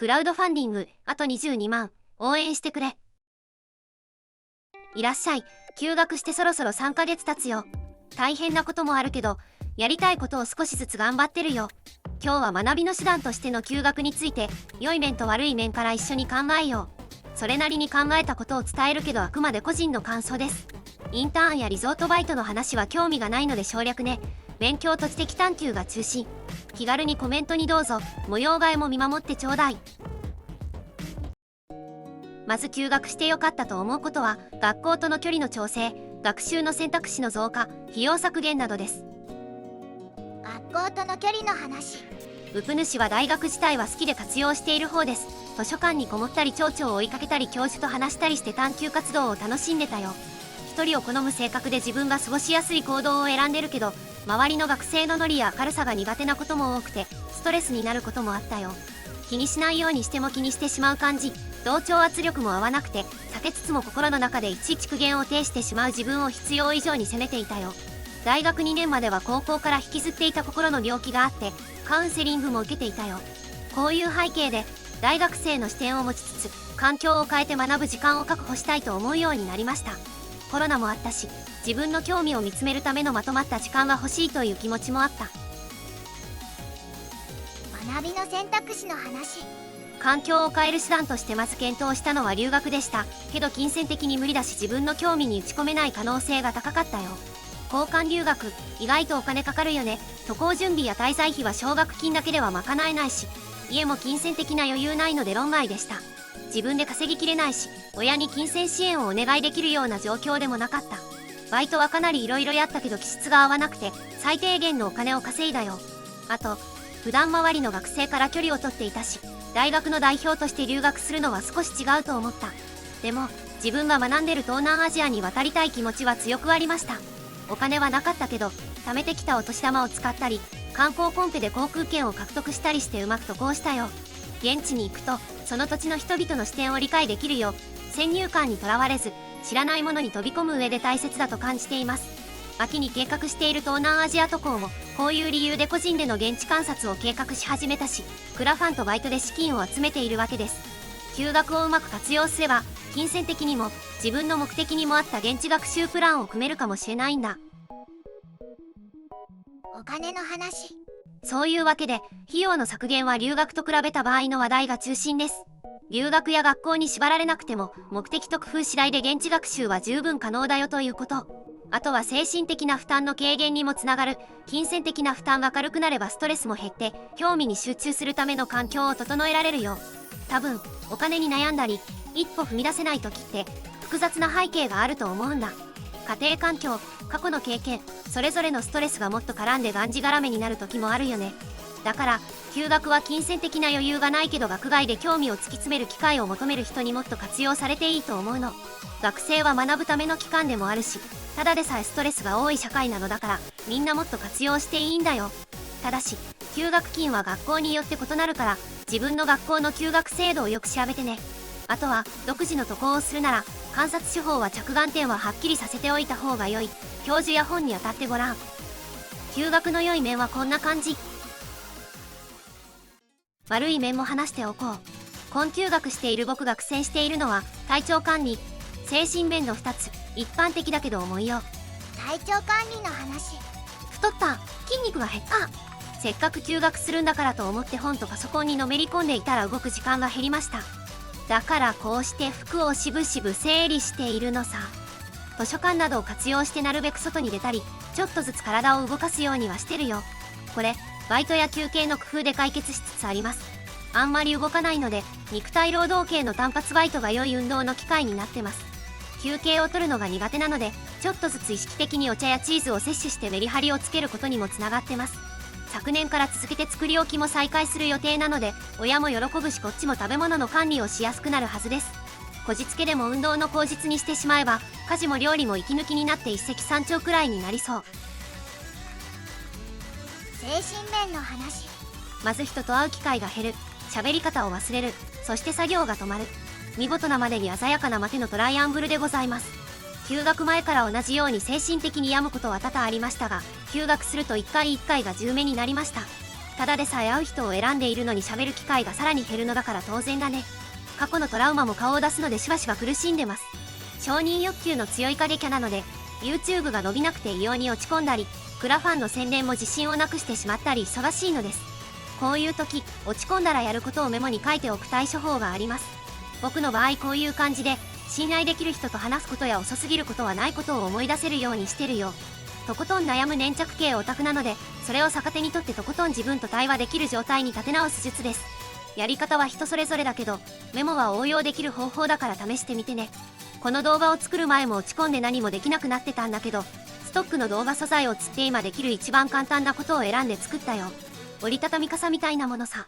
クラウドファンディング、あと22万、応援してくれ。いらっしゃい。休学してそろそろ3ヶ月経つよ。大変なこともあるけど、やりたいことを少しずつ頑張ってるよ。今日は学びの手段としての休学について、良い面と悪い面から一緒に考えよう。それなりに考えたことを伝えるけど、あくまで個人の感想です。インターンやリゾートバイトの話は興味がないので省略ね。勉強と知的探求が中心。気軽にコメントにどうぞ。模様替えも見守ってちょうだい。まず休学してよかったと思うことは、学校との距離の調整、学習の選択肢の増加、費用削減などです。学校との距離の話。ウプ主は大学自体は好きで活用している方です。図書館にこもったり、蝶々を追いかけたり、教授と話したりして探究活動を楽しんでたよ。一人を好む性格で自分が過ごしやすい行動を選んでるけど、周りの学生のノリや明るさが苦手なことも多くて、ストレスになることもあったよ。気にしないようにしても気にしてしまう感じ。同調圧力も合わなくて、避けつつも心の中でいちいち苦言を呈してしまう自分を必要以上に責めていたよ。大学2年までは高校から引きずっていた心の病気があって、カウンセリングも受けていたよ。こういう背景で大学生の視点を持ちつつ、環境を変えて学ぶ時間を確保したいと思うようになりました。コロナもあったし、自分の興味を見つめるためのまとまった時間が欲しいという気持ちもあった。学びの選択肢の話。環境を変える手段としてまず検討したのは留学でした。けど金銭的に無理だし、自分の興味に打ち込めない可能性が高かったよ。交換留学、意外とお金かかるよね。渡航準備や滞在費は奨学金だけでは賄えないし、家も金銭的な余裕ないので論外でした。自分で稼ぎきれないし、親に金銭支援をお願いできるような状況でもなかった。バイトはかなり色々やったけど気質が合わなくて、最低限のお金を稼いだよ。あと、普段周りの学生から距離を取っていたし、大学の代表として留学するのは少し違うと思った。でも、自分が学んでる東南アジアに渡りたい気持ちは強くありました。お金はなかったけど、貯めてきたお年玉を使ったり、観光コンペで航空券を獲得したりしてうまく渡航したよ。現地に行くと、その土地の人々の視点を理解できるよ。先入観にとらわれず、知らないものに飛び込む上で大切だと感じています。秋に計画している東南アジア渡航も、こういう理由で個人での現地観察を計画し始めたし、クラファンとバイトで資金を集めているわけです。休学をうまく活用すれば、金銭的にも自分の目的にも合った現地学習プランを組めるかもしれないんだ。お金の話。そういうわけで、費用の削減は留学と比べた場合の話題が中心です。留学や学校に縛られなくても、目的と工夫次第で現地学習は十分可能だよということ。あとは精神的な負担の軽減にもつながる。金銭的な負担が軽くなればストレスも減って、興味に集中するための環境を整えられるよ。多分、お金に悩んだり、一歩踏み出せない時って、複雑な背景があると思うんだ。家庭環境、過去の経験、それぞれのストレスがもっと絡んでがんじがらめになる時もあるよね。だから、休学は金銭的な余裕がないけど学外で興味を突き詰める機会を求める人にもっと活用されていいと思うの。学生は学ぶための期間でもあるし、ただでさえストレスが多い社会なのだから、みんなもっと活用していいんだよ。ただし、休学金は学校によって異なるから、自分の学校の休学制度をよく調べてね。あとは、独自の渡航をするなら、観察手法は着眼点ははっきりさせておいた方が良い。教授や本に当たってごらん。休学の良い面はこんな感じ。悪い面も話しておこう。今休学している僕が苦戦しているのは、体調管理、精神面の2つ。一般的だけど重いよ。体調管理の話。太った、筋肉が減った。せっかく休学するんだからと思って本とパソコンにのめり込んでいたら動く時間が減りました。だからこうして服をしぶしぶ整理しているのさ。図書館などを活用してなるべく外に出たり、ちょっとずつ体を動かすようにはしてるよ。これ、バイトや休憩の工夫で解決しつつあります。あんまり動かないので、肉体労働系の単発バイトが良い運動の機会になってます。休憩を取るのが苦手なので、ちょっとずつ意識的にお茶やチーズを摂取してメリハリをつけることにもつながってます。昨年から続けて作り置きも再開する予定なので、親も喜ぶしこっちも食べ物の管理をしやすくなるはずです。こじつけでも運動の口実にしてしまえば、家事も料理も息抜きになって一石三鳥くらいになりそう。精神面の話。まず人と会う機会が減る、喋り方を忘れる、そして作業が止まる。見事なまでに鮮やかな待てのトライアングルでございます。休学前から同じように精神的に病むことは多々ありましたが、休学すると一回一回が10目になりました。ただでさえ会う人を選んでいるのに喋る機会がさらに減るのだから当然だね。過去のトラウマも顔を出すのでしばしば苦しんでます。承認欲求の強い過激なので YouTube が伸びなくて異様に落ち込んだり、クラファンの宣伝も自信をなくしてしまったり忙しいのです。こういう時落ち込んだらやることをメモに書いておく対処法があります。僕の場合こういう感じで信頼できる人と話すことや遅すぎることはないことを思い出せるようにしてるよ。とことん悩む粘着系オタクなので、それを逆手にとってとことん自分と対話できる状態に立て直す術です。やり方は人それぞれだけど、メモは応用できる方法だから試してみてね。この動画を作る前も落ち込んで何もできなくなってたんだけど、ストックの動画素材を釣って今できる一番簡単なことを選んで作ったよ。折りたたみ傘みたいなものさ。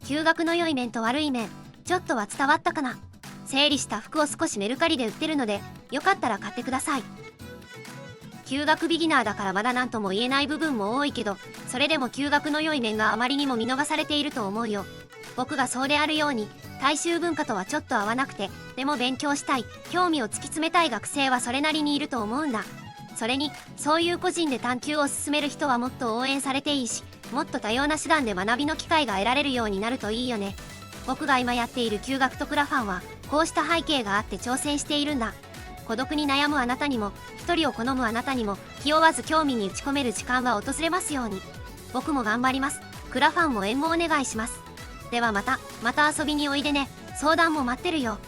休学の良い面と悪い面、ちょっとは伝わったかな。整理した服を少しメルカリで売ってるので、よかったら買ってください。休学ビギナーだからまだ何とも言えない部分も多いけど、それでも休学の良い面があまりにも見逃されていると思うよ。僕がそうであるように、大衆文化とはちょっと合わなくて、でも勉強したい、興味を突き詰めたい学生はそれなりにいると思うんだ。それに、そういう個人で探求を進める人はもっと応援されていいし、もっと多様な手段で学びの機会が得られるようになるといいよね。僕が今やっている休学とクラファンは、こうした背景があって挑戦しているんだ。孤独に悩むあなたにも、一人を好むあなたにも、気負わず興味に打ち込める時間は訪れますように。僕も頑張ります。クラファンも援護お願いします。ではまた遊びにおいでね。相談も待ってるよ。